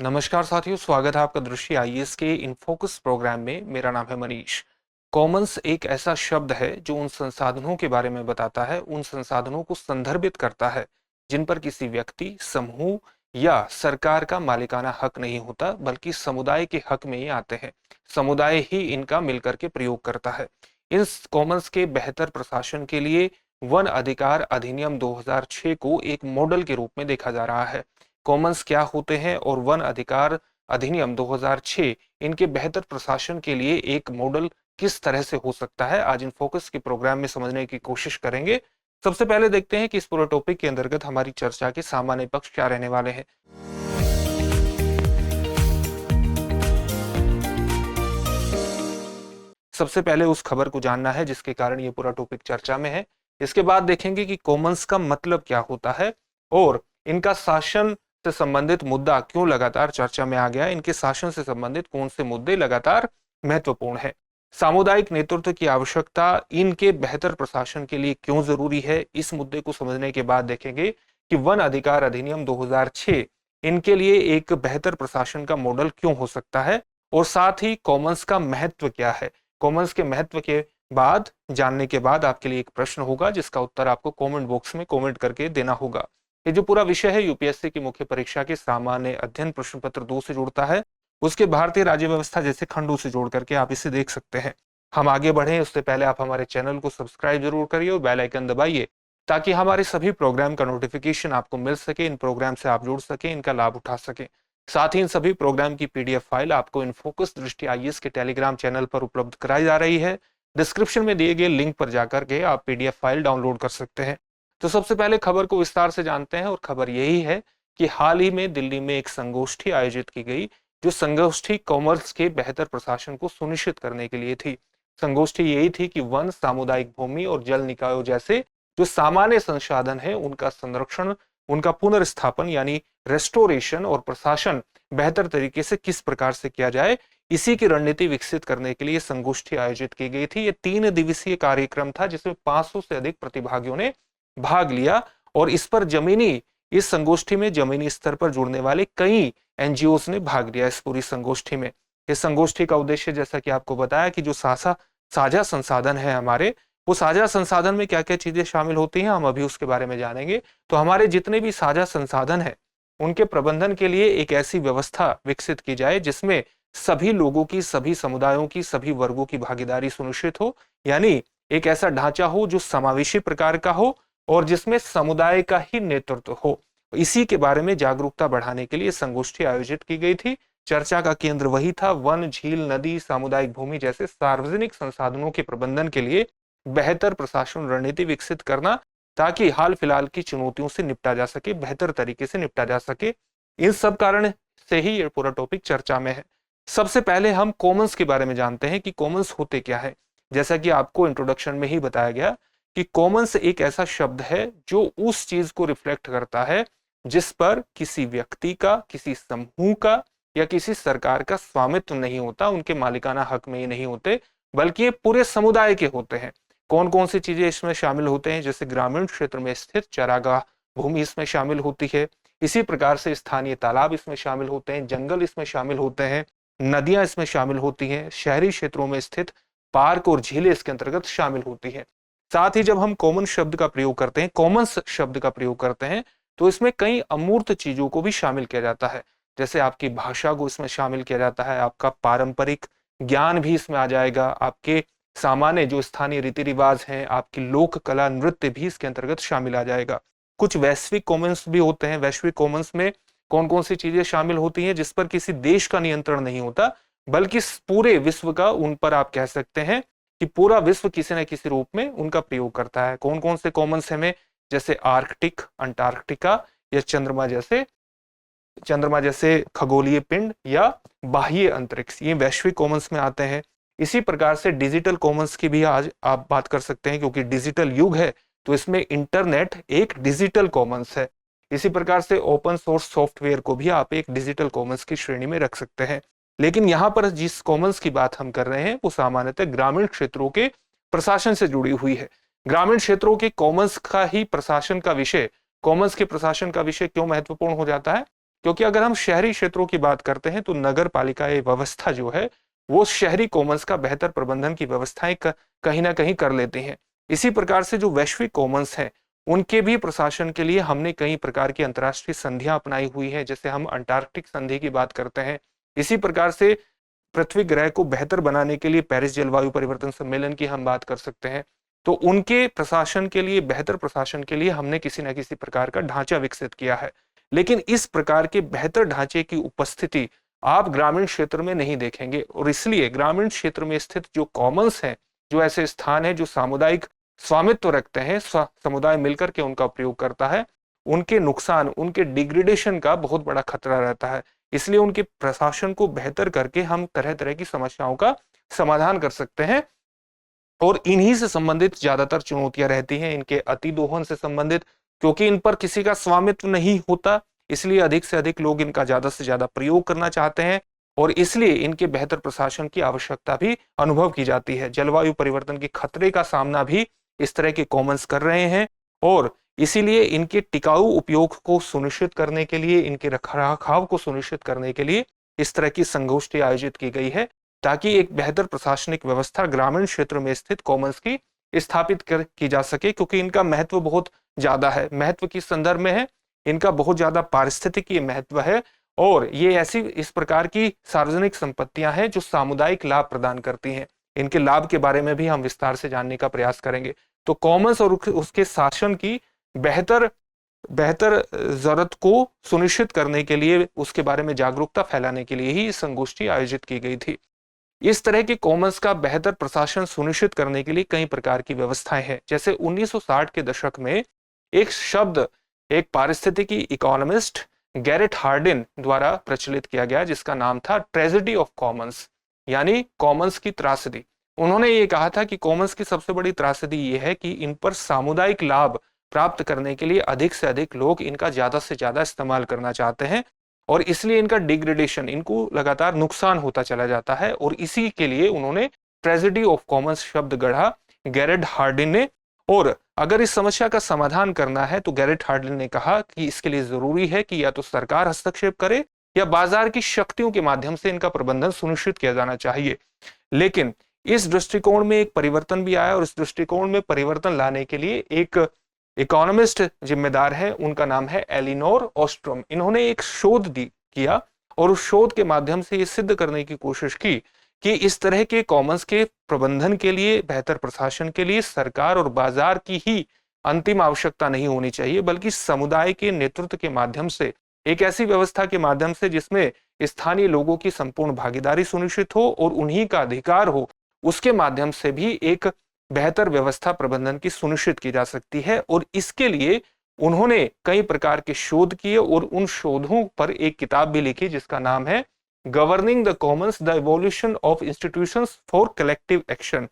नमस्कार साथियों, स्वागत है आपका दृष्टि आईएएस के इन फोकस प्रोग्राम में। मेरा नाम है मनीष। कॉमन्स एक ऐसा शब्द है जो उन संसाधनों के बारे में बताता है, उन संसाधनों को संदर्भित करता है जिन पर किसी व्यक्ति, समूह या सरकार का मालिकाना हक नहीं होता, बल्कि समुदाय के हक में ही आते हैं। समुदाय ही इनका मिलकर के प्रयोग करता है। इन कॉमन्स के बेहतर प्रशासन के लिए वन अधिकार अधिनियम 2006 को एक मॉडल के रूप में देखा जा रहा है। कॉमन्स क्या होते हैं और वन अधिकार अधिनियम 2006 इनके बेहतर प्रशासन के लिए एक मॉडल किस तरह से हो सकता है, आज इन फोकस के प्रोग्राम में समझने की कोशिश करेंगे। सबसे पहले देखते हैं कि इस पूरे टॉपिक के अंतर्गत हमारी चर्चा के सामान्य पक्ष क्या रहने वाले हैं। सबसे पहले उस खबर को जानना है जिसके कारण ये पूरा टॉपिक चर्चा में है। इसके बाद देखेंगे कि कॉमन्स का मतलब क्या होता है और इनका शासन से संबंधित मुद्दा क्यों लगातार चर्चा में आ गया, इनके शासन से संबंधित कौन से मुद्दे लगातार महत्वपूर्ण है। सामुदायिक नेतृत्व की आवश्यकता इनके बेहतर प्रशासन के लिए क्यों जरूरी है, इस मुद्दे को समझने के बाद देखेंगे कि वन अधिकार अधिनियम 2006 इनके लिए एक बेहतर प्रशासन का मॉडल क्यों हो सकता है और साथ ही कॉमन्स का महत्व क्या है। कॉमन्स के महत्व के बाद जानने के बाद आपके लिए एक प्रश्न होगा जिसका उत्तर आपको कमेंट बॉक्स में कमेंट करके देना होगा। ये जो पूरा विषय है यूपीएससी की मुख्य परीक्षा के सामान्य अध्ययन प्रश्न पत्र 2 से जुड़ता है, उसके भारतीय राज्य व्यवस्था जैसे खंडों से जोड़ करके आप इसे देख सकते हैं। हम आगे बढ़े उससे पहले आप हमारे चैनल को सब्सक्राइब जरूर करिए और बेल आइकन दबाइए ताकि हमारे सभी प्रोग्राम का नोटिफिकेशन आपको मिल सके, इन प्रोग्राम से आप जुड़ सके, इनका लाभ उठा सके। साथ ही इन सभी प्रोग्राम की पीडीएफ फाइल आपको इन फोकस दृष्टि आईएएस के टेलीग्राम चैनल पर उपलब्ध कराई जा रही है। डिस्क्रिप्शन में दिए गए लिंक पर जाकर के आप पीडीएफ फाइल डाउनलोड कर सकते हैं। तो सबसे पहले खबर को विस्तार से जानते हैं और खबर यही है कि हाल ही में दिल्ली में एक संगोष्ठी आयोजित की गई, जो संगोष्ठी कॉमर्स के बेहतर प्रशासन को सुनिश्चित करने के लिए थी। संगोष्ठी यही थी कि वन, सामुदायिक भूमि और जल निकायों जैसे जो सामान्य संसाधन है उनका संरक्षण, उनका पुनर्स्थापन यानी रेस्टोरेशन और प्रशासन बेहतर तरीके से किस प्रकार से किया जाए, इसी की रणनीति विकसित करने के लिए संगोष्ठी आयोजित की गई थी। ये 3 दिवसीय कार्यक्रम था जिसमें 500 से अधिक प्रतिभागियों ने भाग लिया और इस संगोष्ठी में जमीनी स्तर पर जुड़ने वाले कई एनजीओस ने भाग लिया इस पूरी संगोष्ठी में। इस संगोष्ठी का उद्देश्य, जैसा कि आपको बताया, कि जो साझा संसाधन है हमारे, वो साझा संसाधन में क्या क्या चीजें शामिल होती हैं हम अभी उसके बारे में जानेंगे। तो हमारे जितने भी साझा संसाधन है उनके प्रबंधन के लिए एक ऐसी व्यवस्था विकसित की जाए जिसमें सभी लोगों की, सभी समुदायों की, सभी वर्गों की भागीदारी सुनिश्चित हो, यानी एक ऐसा ढांचा हो जो समावेशी प्रकार का हो और जिसमें समुदाय का ही नेतृत्व हो। इसी के बारे में जागरूकता बढ़ाने के लिए संगोष्ठी आयोजित की गई थी। चर्चा का केंद्र वही था, वन, झील, नदी, सामुदायिक भूमि जैसे सार्वजनिक संसाधनों के प्रबंधन के लिए बेहतर प्रशासन रणनीति विकसित करना, ताकि हाल फिलहाल की चुनौतियों से निपटा जा सके, बेहतर तरीके से निपटा जा सके। इन सब कारण से ही ये पूरा टॉपिक चर्चा में है। सबसे पहले हम कॉमन्स के बारे में जानते हैं कि कॉमन्स होते क्या है। जैसा कि आपको इंट्रोडक्शन में ही बताया गया कि कॉमन्स एक ऐसा शब्द है जो उस चीज को रिफ्लेक्ट करता है जिस पर किसी व्यक्ति का, किसी समूह का या किसी सरकार का स्वामित्व नहीं होता, उनके मालिकाना हक में ही नहीं होते, बल्कि ये पूरे समुदाय के होते हैं। कौन कौन सी चीजें इसमें शामिल होते हैं, जैसे ग्रामीण क्षेत्र में स्थित चारागाह भूमि इसमें शामिल होती है, इसी प्रकार से स्थानीय तालाब इसमें शामिल होते हैं, जंगल इसमें शामिल होते हैं, नदियां इसमें शामिल होती हैं, शहरी क्षेत्रों में स्थित पार्क और झीलें इसके अंतर्गत शामिल होती हैं। साथ ही जब हम कॉमन शब्द का प्रयोग करते हैं, कॉमन्स शब्द का प्रयोग करते हैं, तो इसमें कई अमूर्त चीजों को भी शामिल किया जाता है। जैसे आपकी भाषा को इसमें शामिल किया जाता है, आपका पारंपरिक ज्ञान भी इसमें आ जाएगा, आपके सामान्य जो स्थानीय रीति रिवाज हैं, आपकी लोक कला, नृत्य भी इसके अंतर्गत शामिल आ जाएगा। कुछ वैश्विक कॉमन्स भी होते हैं। वैश्विक कॉमन्स में कौन कौन सी चीजें शामिल होती हैं, जिस पर किसी देश का नियंत्रण नहीं होता, बल्कि पूरे विश्व का, उन पर आप कह सकते हैं कि पूरा विश्व किसी न किसी रूप में उनका प्रयोग करता है। कौन कौन से कॉमन्स हमें, जैसे आर्कटिक, अंटार्कटिका या चंद्रमा जैसे खगोलीय पिंड या बाह्य अंतरिक्ष, ये वैश्विक कॉमन्स में आते हैं। इसी प्रकार से डिजिटल कॉमन्स की भी आज आप बात कर सकते हैं, क्योंकि डिजिटल युग है तो इसमें इंटरनेट एक डिजिटल कॉमन्स है। इसी प्रकार से ओपन सोर्स सॉफ्टवेयर को भी आप एक डिजिटल कॉमन्स की श्रेणी में रख सकते हैं। लेकिन यहाँ पर जिस कॉमन्स की बात हम कर रहे हैं वो सामान्यतः ग्रामीण क्षेत्रों के प्रशासन से जुड़ी हुई है। ग्रामीण क्षेत्रों के कॉमन्स का ही प्रशासन का विषय, कॉमन्स के प्रशासन का विषय क्यों महत्वपूर्ण हो जाता है, क्योंकि अगर हम शहरी क्षेत्रों की बात करते हैं तो नगर पालिका व्यवस्था जो है वो शहरी कॉमन्स का बेहतर प्रबंधन की व्यवस्थाएं कहीं ना कहीं कर लेते हैं। इसी प्रकार से जो वैश्विक कॉमन्स हैं उनके भी प्रशासन के लिए हमने कई प्रकार की अंतर्राष्ट्रीय संधियां अपनाई हुई हैं, जैसे हम अंटार्कटिक संधि की बात करते हैं। इसी प्रकार से पृथ्वी ग्रह को बेहतर बनाने के लिए पेरिस जलवायु परिवर्तन सम्मेलन की हम बात कर सकते हैं। तो उनके प्रशासन के लिए, बेहतर प्रशासन के लिए हमने किसी न किसी प्रकार का ढांचा विकसित किया है। लेकिन इस प्रकार के बेहतर ढांचे की उपस्थिति आप ग्रामीण क्षेत्र में नहीं देखेंगे, और इसलिए ग्रामीण क्षेत्र में स्थित जो कॉमन्स हैं, जो ऐसे स्थान है जो सामुदायिक स्वामित्व रखते हैं, समुदाय मिलकर के उनका प्रयोग करता है, उनके नुकसान, उनके डिग्रेडेशन का बहुत बड़ा खतरा रहता है। इसलिए उनके प्रशासन को बेहतर करके हम तरह तरह की समस्याओं का समाधान कर सकते हैं। और इन्हीं से संबंधित ज्यादातर चुनौतियां रहती हैं, इनके अतिदोहन से संबंधित, क्योंकि इन पर किसी का स्वामित्व नहीं होता, इसलिए अधिक से अधिक लोग इनका ज्यादा से ज्यादा प्रयोग करना चाहते हैं, और इसलिए इनके बेहतर प्रशासन की आवश्यकता भी अनुभव की जाती है। जलवायु परिवर्तन के खतरे का सामना भी इस तरह के कॉमन्स कर रहे हैं, और इसीलिए इनके टिकाऊ उपयोग को सुनिश्चित करने के लिए, इनके रखरखाव को सुनिश्चित करने के लिए इस तरह की संगोष्ठी आयोजित की गई है, ताकि एक बेहतर प्रशासनिक व्यवस्था ग्रामीण क्षेत्र में स्थित कॉमन्स की स्थापित की जा सके, क्योंकि इनका महत्व बहुत ज्यादा है। महत्व किस संदर्भ में है? इनका बहुत ज्यादा पारिस्थितिकीय महत्व है, और ये ऐसी इस प्रकार की सार्वजनिक संपत्तियां हैं जो सामुदायिक लाभ प्रदान करती हैं। इनके लाभ के बारे में भी हम विस्तार से जानने का प्रयास करेंगे। तो कॉमन्स और उसके शासन की बेहतर जरूरत को सुनिश्चित करने के लिए, उसके बारे में जागरूकता फैलाने के लिए ही संगोष्ठी आयोजित की गई थी। इस तरह के कॉमन्स का बेहतर प्रशासन सुनिश्चित करने के लिए कई प्रकार की व्यवस्थाएं हैं। जैसे 1960 के दशक में एक शब्द एक पारिस्थितिकी इकोनॉमिस्ट गैरेट हार्डिन द्वारा प्रचलित किया गया, जिसका नाम था ट्रेजेडी ऑफ कॉमन्स, यानी कॉमन्स की त्रासदी। उन्होंने ये कहा था कि कॉमन्स की सबसे बड़ी त्रासदी ये है कि इन पर सामुदायिक लाभ प्राप्त करने के लिए अधिक से अधिक लोग इनका ज्यादा से ज्यादा इस्तेमाल करना चाहते हैं, और इसलिए इनका डिग्रेडेशन, इनको लगातार नुकसान होता चला जाता है। और इसी के लिए उन्होंने ट्रेजेडी ऑफ कॉमन्स शब्द गढ़ा गैरेट हार्डिन ने। और अगर इस समस्या का समाधान करना है तो गैरेट हार्डिन ने कहा कि इसके लिए जरूरी है कि या तो सरकार हस्तक्षेप करे या बाजार की शक्तियों के माध्यम से इनका प्रबंधन सुनिश्चित किया जाना चाहिए। लेकिन इस दृष्टिकोण में एक परिवर्तन भी आया, और इस दृष्टिकोण में परिवर्तन लाने के लिए एक इकोनॉमिस्ट जिम्मेदार है, उनका नाम है एलिनोर ऑस्ट्रोम। इन्होंने एक शोध किया, और उस शोध के माध्यम से ये सिद्ध करने की कोशिश की कि इस तरह के कॉमन्स के प्रबंधन के लिए, बेहतर प्रशासन के लिए सरकार और बाजार की ही अंतिम आवश्यकता नहीं होनी चाहिए, बल्कि समुदाय के नेतृत्व के माध्यम से, एक ऐसी व्यवस्था के माध्यम से जिसमें स्थानीय लोगों की संपूर्ण भागीदारी सुनिश्चित हो और उन्हीं का अधिकार हो, उसके माध्यम से भी एक बेहतर व्यवस्था प्रबंधन की सुनिश्चित की जा सकती है। और इसके लिए उन्होंने कई प्रकार के शोध किए, और उन शोधों पर एक किताब भी लिखी जिसका नाम है governing the Commons, the evolution of institutions for collective action.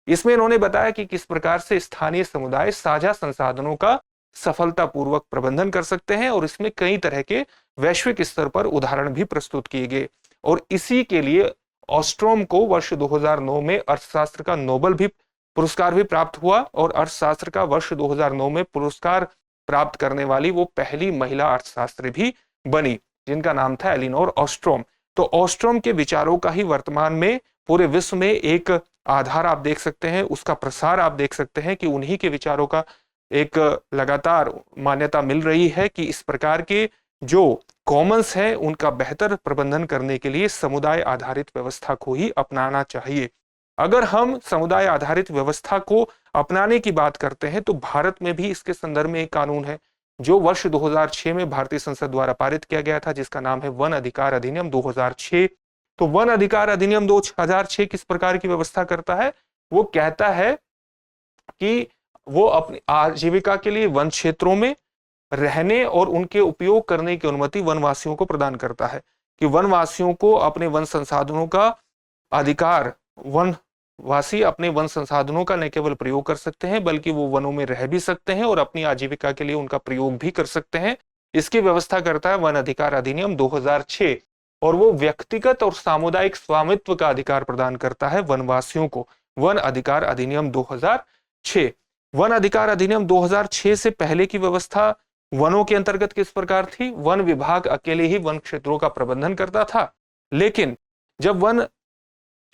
इसमें इन्होंने बताया कि किस प्रकार से स्थानीय समुदाय साझा संसाधनों का सफलतापूर्वक प्रबंधन कर सकते हैं, और इसमें कई तरह के वैश्विक स्तर पर उदाहरण भी प्रस्तुत किए गए। और इसी के लिए ऑस्ट्रोम को वर्ष 2009 में अर्थशास्त्र का नोबेल भी पुरस्कार भी प्राप्त हुआ, और अर्थशास्त्र का वर्ष 2009 में पुरस्कार प्राप्त करने वाली वो पहली महिला अर्थशास्त्री भी बनी, जिनका नाम था एलिनोर ऑस्ट्रोम। तो ऑस्ट्रोम के विचारों का ही वर्तमान में पूरे विश्व में एक आधार आप देख सकते हैं, उसका प्रसार आप देख सकते हैं कि उन्हीं के विचारों का एक लगातार मान्यता मिल रही है कि इस प्रकार के जो कॉमन्स हैं उनका बेहतर प्रबंधन करने के लिए समुदाय आधारित व्यवस्था को ही अपनाना चाहिए। अगर हम समुदाय आधारित व्यवस्था को अपनाने की बात करते हैं तो भारत में भी इसके संदर्भ में एक कानून है जो वर्ष 2006 में भारतीय संसद द्वारा पारित किया गया था, जिसका नाम है वन अधिकार अधिनियम 2006। तो वन अधिकार अधिनियम 2006 किस प्रकार की व्यवस्था करता है? वो कहता है कि वो अपनी आजीविका के लिए वन क्षेत्रों में रहने और उनके उपयोग करने की अनुमति वनवासियों को प्रदान करता है, कि वनवासियों को अपने वन संसाधनों का अधिकार, वनवासी अपने वन संसाधनों का न केवल प्रयोग कर सकते हैं बल्कि वो वनों में रह भी सकते हैं और अपनी आजीविका के लिए उनका प्रयोग भी कर सकते हैं। इसकी व्यवस्था करता है वन अधिकार अधिनियम 2006, और वो व्यक्तिगत और सामुदायिक स्वामित्व का अधिकार प्रदान करता है वनवासियों को। वन अधिकार अधिनियम 2006। वन अधिकार अधिनियम 2006 से पहले की व्यवस्था वनों के अंतर्गत किस प्रकार थी? वन विभाग अकेले ही वन क्षेत्रों का प्रबंधन करता था, लेकिन जब वन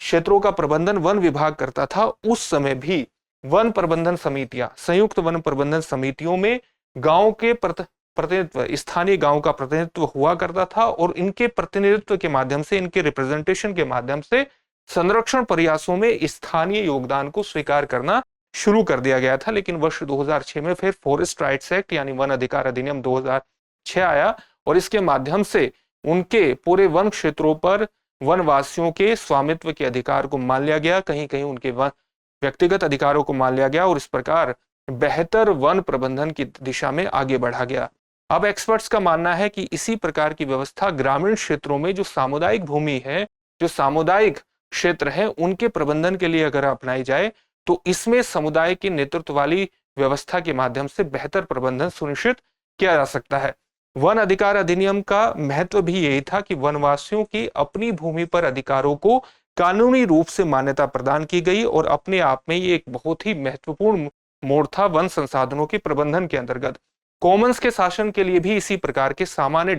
क्षेत्रों का प्रबंधन वन विभाग करता था उस समय भी वन प्रबंधन समितियां, संयुक्त वन प्रबंधन समितियों में गांव के प्रतिनिधित्व, स्थानीय गांव का प्रतिनिधित्व हुआ करता था और इनके प्रतिनिधित्व के माध्यम से, इनके रिप्रेजेंटेशन के माध्यम से संरक्षण प्रयासों में स्थानीय योगदान को स्वीकार करना शुरू कर दिया गया था। लेकिन वर्ष 2006 में फिर फॉरेस्ट राइट्स एक्ट यानी वन अधिकार अधिनियम 2006 आया और इसके माध्यम से उनके पूरे वन क्षेत्रों पर वनवासियों के स्वामित्व के अधिकार को मान लिया गया, कहीं कहीं उनके व्यक्तिगत अधिकारों को मान लिया गया और इस प्रकार बेहतर वन प्रबंधन की दिशा में आगे बढ़ा गया। अब एक्सपर्ट्स का मानना है कि इसी प्रकार की व्यवस्था ग्रामीण क्षेत्रों में जो सामुदायिक भूमि है, जो सामुदायिक क्षेत्र है, उनके प्रबंधन के लिए अगर अपनाई जाए तो इसमें समुदाय के नेतृत्व वाली व्यवस्था के माध्यम से बेहतर प्रबंधन सुनिश्चित किया जा सकता है। वन अधिकार अधिनियम का महत्व भी यही था कि वनवासियों की अपनी भूमि पर अधिकारों को कानूनी रूप से मान्यता प्रदान की गई और अपने आप में ये एक बहुत ही महत्वपूर्ण मोड़ था वन संसाधनों के प्रबंधन के अंतर्गत। कॉमन्स के शासन के लिए भी इसी प्रकार के सामान्य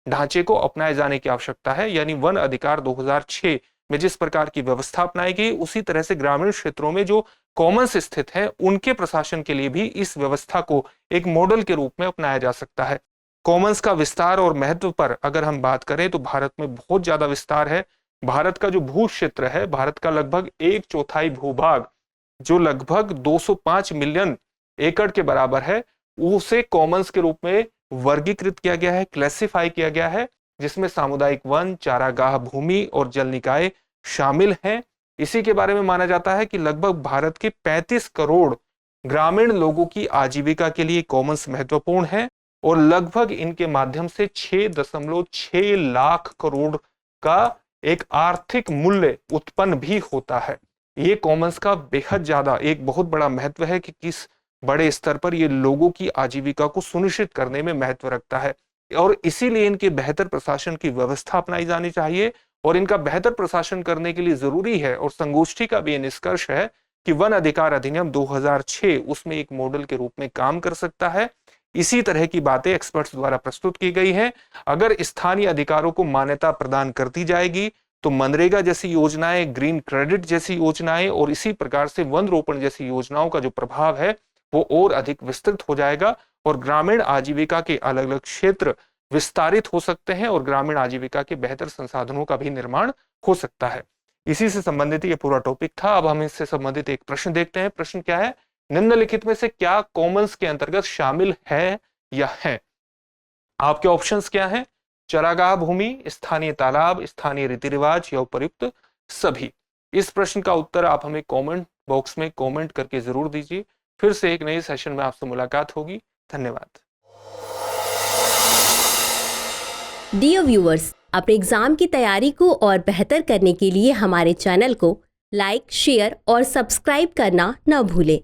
ढांचे को अपनाए जाने की आवश्यकता है, यानी वन अधिकार 2006 में जिस प्रकार की व्यवस्था अपनाई गई उसी तरह से ग्रामीण क्षेत्रों में जो कॉमन्स स्थित है उनके प्रशासन के लिए भी इस व्यवस्था को एक मॉडल के रूप में अपनाया जा सकता है। कॉमन्स का विस्तार और महत्व पर अगर हम बात करें तो भारत में बहुत ज्यादा विस्तार है। भारत का जो भू क्षेत्र है, भारत का लगभग 1/4 भूभाग जो लगभग 205 मिलियन एकड़ के बराबर है, उसे कॉमन्स के रूप में वर्गीकृत किया गया है, क्लासिफाई किया गया है, जिसमें सामुदायिक वन, चारागाह भूमि और जल निकाय शामिल हैं। इसी के बारे में माना जाता है कि लगभग भारत के 35 करोड़ ग्रामीण लोगों की आजीविका के लिए कॉमन्स महत्वपूर्ण है और लगभग इनके माध्यम से 6.6 लाख करोड़ का एक आर्थिक मूल्य उत्पन्न भी होता है। ये कॉमन्स का बेहद ज्यादा एक बहुत बड़ा महत्व है कि किस बड़े स्तर पर ये लोगों की आजीविका को सुनिश्चित करने में महत्व रखता है और इसीलिए इनके बेहतर प्रशासन की व्यवस्था अपनाई जानी चाहिए और इनका बेहतर प्रशासन करने के लिए जरूरी है और संगोष्ठी का भी ये निष्कर्ष है कि वन अधिकार अधिनियम 2006 उसमें एक मॉडल के रूप में काम कर सकता है। इसी तरह की बातें एक्सपर्ट्स द्वारा प्रस्तुत की गई हैं। अगर स्थानीय अधिकारों को मान्यता प्रदान करती जाएगी तो मनरेगा जैसी योजनाएं, ग्रीन क्रेडिट जैसी योजनाएं और इसी प्रकार से वन रोपण जैसी योजनाओं का जो प्रभाव है वो और अधिक विस्तृत हो जाएगा और ग्रामीण आजीविका के अलग अलग क्षेत्र विस्तारित हो सकते हैं और ग्रामीण आजीविका के बेहतर संसाधनों का भी निर्माण हो सकता है। इसी से संबंधित ये पूरा टॉपिक था। अब हम इससे संबंधित एक प्रश्न देखते हैं। प्रश्न क्या है? निम्नलिखित में से क्या कॉमन्स के अंतर्गत शामिल है या है? आपके ऑप्शंस क्या हैं? चरागाह भूमि, स्थानीय तालाब, स्थानीय रीति रिवाज या उपर्युक्त सभी। इस प्रश्न का उत्तर आप हमें कमेंट बॉक्स में कमेंट करके जरूर दीजिए। फिर से एक नए सेशन में आपसे मुलाकात होगी। धन्यवाद। डियर व्यूअर्स, अपने एग्जाम की तैयारी को और बेहतर करने के लिए हमारे चैनल को लाइक, शेयर और सब्सक्राइब करना न भूलें।